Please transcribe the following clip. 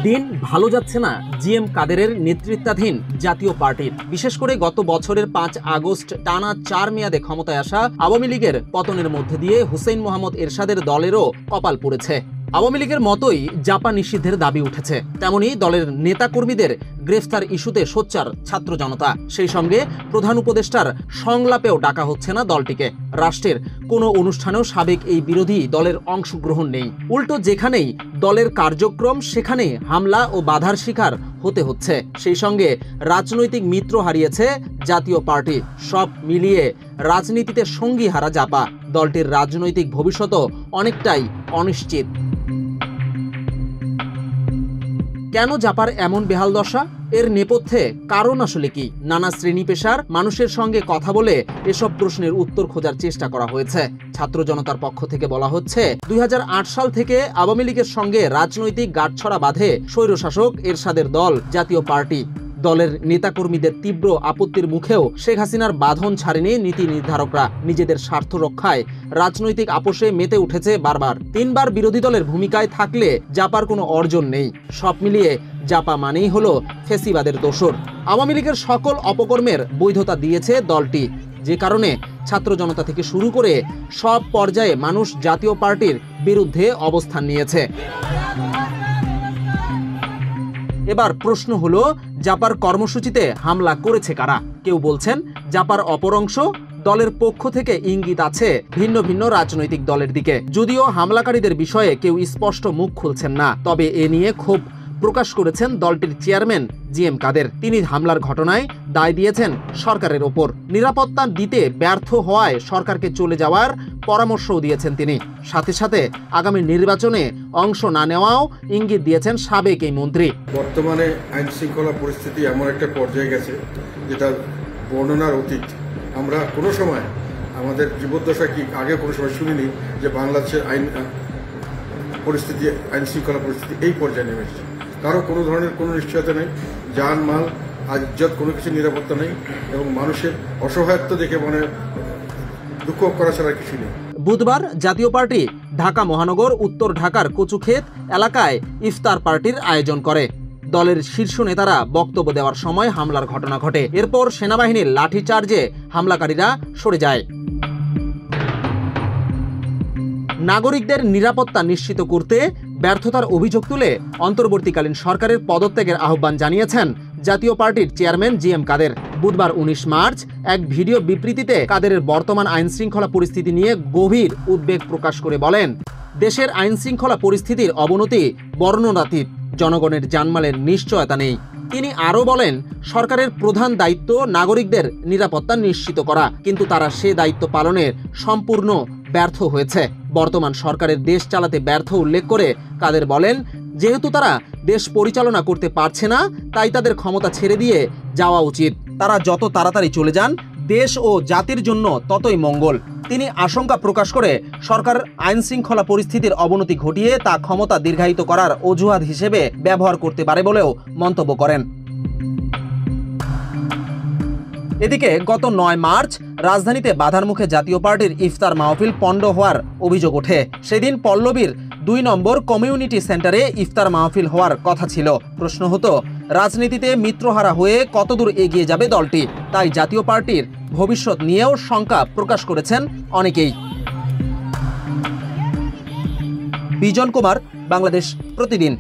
দিন ভালো যাচ্ছে না জিএম কাদেরের নেতৃত্বাধীন জাতীয় পার্টির। বিশেষ করে গত বছরের 5 আগস্ট টানা 4 মেয়াদে ক্ষমতায় আসা আওয়ামী লীগের পতনের মধ্যে দিয়ে হুসেইন মোহাম্মদ এরশাদের দলেরও কপাল পড়েছে। আওয়ামী লীগের মতোই জাপা নিষিদ্ধের দাবি উঠেছে, তেমনি দলের নেতাকর্মীদের গ্রেফতার ইস্যুতে সোচ্চার ছাত্র জনতা। সেই সঙ্গে প্রধান উপদেষ্টার সংলাপেও ডাকা হচ্ছে না দলটিকে। রাষ্ট্রের কোনো অনুষ্ঠানেও সাবেক এই বিরোধী দলের অংশগ্রহণ নেই। উল্টো যেখানেই দলের কার্যক্রম সেখানে হামলা ও বাধার শিকার হতে হচ্ছে। সেই সঙ্গে রাজনৈতিক মিত্র হারিয়েছে জাতীয় পার্টি। সব মিলিয়ে রাজনীতিতে সঙ্গী হারা জাপা। দলটির রাজনৈতিক ভবিষ্যৎও অনেকটাই অনিশ্চিত। কেন জাপার এমন বেহাল দশা? এর নেপথ্যে কারণ আসলে কি? নানা শ্রেণী পেশার মানুষের সঙ্গে কথা বলে এসব প্রশ্নের উত্তর খোঁজার চেষ্টা করা হয়েছে। ছাত্র জনতার পক্ষ থেকে বলা হচ্ছে, 2008 সাল থেকে আওয়ামী লীগের সঙ্গে রাজনৈতিক গাঁটছড়া বাঁধে স্বৈরশাসক এরশাদের দল জাতীয় পার্টি। দলের নেতাকর্মীদের তীব্র আপত্তির মুখেও শেখ হাসিনার বাঁধন ছাড়েনি নীতি নির্ধারকরা। নিজেদের স্বার্থ রক্ষায় রাজনৈতিক আপোষে মেতে উঠেছে বারবার। 3 বার বিরোধী দলের ভূমিকায় থাকলে জাপার কোনো অর্জন নেই। সব মিলিয়ে জাপা মানেই হলো ফেসিবাদের দোসর। আওয়ামী লীগের সকল অপকর্মের বৈধতা দিয়েছে দলটি, যে কারণে ছাত্র জনতা থেকে শুরু করে সব পর্যায়ে মানুষ জাতীয় পার্টির বিরুদ্ধে অবস্থান নিয়েছে। এবার প্রশ্ন হলো, জাপার কর্মসূচিতে হামলা করেছে কারা? কেউ বলছেন জাপার অপর অংশ। দলের পক্ষ থেকে ইঙ্গিত আছে ভিন্ন ভিন্ন রাজনৈতিক দলের দিকে। যদিও হামলাকারীদের বিষয়ে কেউ স্পষ্ট মুখ খুলছেন না, তবে এ নিয়ে ক্ষোভ প্রকাশ করেছেন দলটির চেয়ারম্যান জিএম কাদের। তিনি হামলার ঘটনায় দায় দিয়েছেন সরকারের ওপর। নিরাপত্তা দিতে ব্যর্থ হওয়ায় সরকারকে চলে যাওয়ার পরামর্শও দিয়েছেন তিনি। সাথে সাথে আগামী নির্বাচনে অংশ না নেওয়াও ইঙ্গিত দিয়েছেন সাবেক এই মন্ত্রী। বর্তমানে আইন শৃঙ্খলা পরিস্থিতি এমন একটা পর্যায়ে গেছে যেটা বর্ণনার অতীত। আমরা কোনো সময় আমাদের জীবদ্দশা কি আগে কোনো সময় শুনিনি যে বাংলাদেশের আইন শৃঙ্খলা পরিস্থিতি এই পর্যায়ে নেমে এসেছে। কারো কোনো ধরনের কোনো নিশ্চয়তা নেই, জান মাল ইজ্জত কোনো কিছু নিরাপত্তা নেই, এবং মানুষের অসহায়ত্ব দেখে মনে দুঃখ করা ছাড়া কিছু নেই। বুধবার জাতীয় পার্টি ঢাকা মহানগর উত্তর ঢাকার কচুক্ষেত এলাকায় ইফতার পার্টির আয়োজন করে। দলের শীর্ষ নেতারা বক্তব্য দেওয়ার সময় হামলার ঘটনা ঘটে। এরপর সেনাবাহিনীর লাঠিচার্জে হামলাকারীরা সরে যায়। নাগরিকদের নিরাপত্তা নিশ্চিত করতে ব্যর্থতার অভিযোগ তুলে অন্তর্বর্তীকালীন সরকারের পদত্যাগের আহ্বান জানিয়েছেন জাতীয় পার্টির চেয়ারম্যান জিএম কাদের। বুধবার 19 মার্চ এক ভিডিও বিবৃতিতে কাদেরের বর্তমান আইনশৃঙ্খলা পরিস্থিতি নিয়ে গভীর উদ্বেগ প্রকাশ করে বলেন, দেশের আইনশৃঙ্খলা পরিস্থিতির অবনতি বর্ণনাতীত, জনগণের জানমালের নিশ্চয়তা নেই। তিনি আরও বলেন, সরকারের প্রধান দায়িত্ব নাগরিকদের নিরাপত্তা নিশ্চিত করা, কিন্তু তারা সে দায়িত্ব পালনের সম্পূর্ণ ব্যর্থ হয়েছে। বর্তমান সরকারের দেশ চালাতে ব্যর্থ উল্লেখ করে কাদের বলেন, যেহেতু তারা দেশ পরিচালনা করতে পারছে না, তাই তাদের ক্ষমতা ছেড়ে দিয়ে যাওয়া উচিত। তারা যত তাড়াতাড়ি চলে যান, দেশ ও জাতির জন্য ততই মঙ্গল। তিনি আশঙ্কা প্রকাশ করে সরকার আইনশৃঙ্খলা পরিস্থিতির অবনতি ঘটিয়ে তা ক্ষমতা দীর্ঘায়িত করার অজুহাত হিসেবে ব্যবহার করতে পারে বলেও মন্তব্য করেন। এদিকে গত 9 মার্চ রাজধানীতে বাধার মুখে জাতীয় পার্টির ইফতার মাহফিল পণ্ড হওয়ার অভিযোগ ওঠে। সেদিন পল্লবীর 2 নম্বর কমিউনিটি সেন্টারে ইফতার মাহফিল হওয়ার কথা ছিল। প্রশ্ন হতো, রাজনীতিতে মিত্রহারা হয়ে কতদূর এগিয়ে যাবে দলটি? তাই জাতীয় পার্টির ভবিষ্যৎ নিয়েও শঙ্কা প্রকাশ করেছেন অনেকেই। বিজন কুমার, বাংলাদেশ প্রতিদিন।